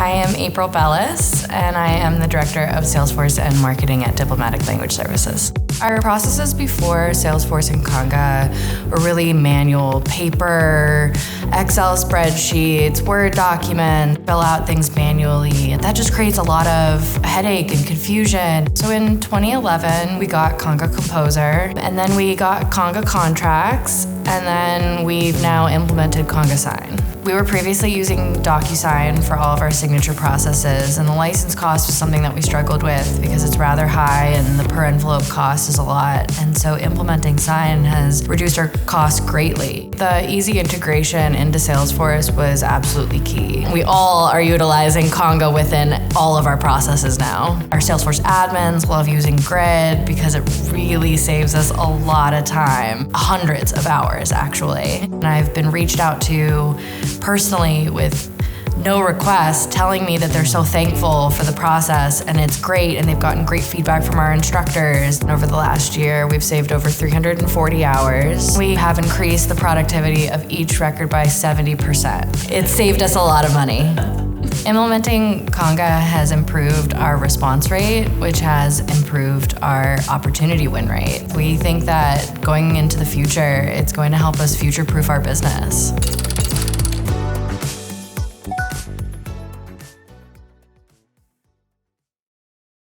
I am April Bellis, and I am the Director of Salesforce and Marketing at Diplomatic Language Services. Our processes before Salesforce and Conga were really manual, paper, Excel spreadsheets, Word documents, fill out things manually. That just creates a lot of headache and confusion. So in 2011, we got Conga Composer, and then we got Conga Contracts, and then we've now implemented Conga Sign. We were previously using DocuSign for all of our signature processes, and the license cost was something that we struggled with because it's rather high and the per envelope cost is a lot. And so implementing Sign has reduced our costs greatly. The easy integration into Salesforce was absolutely key. We all are utilizing Conga within all of our processes now. Our Salesforce admins love using Grid because it really saves us a lot of time, hundreds of hours actually. And I've been reached out to personally with no requests telling me that they're so thankful for the process and it's great and they've gotten great feedback from our instructors. And over the last year, we've saved over 340 hours. We have increased the productivity of each record by 70%. It's saved us a lot of money. Implementing Conga has improved our response rate, which has improved our opportunity win rate. We think that going into the future, it's going to help us future-proof our business.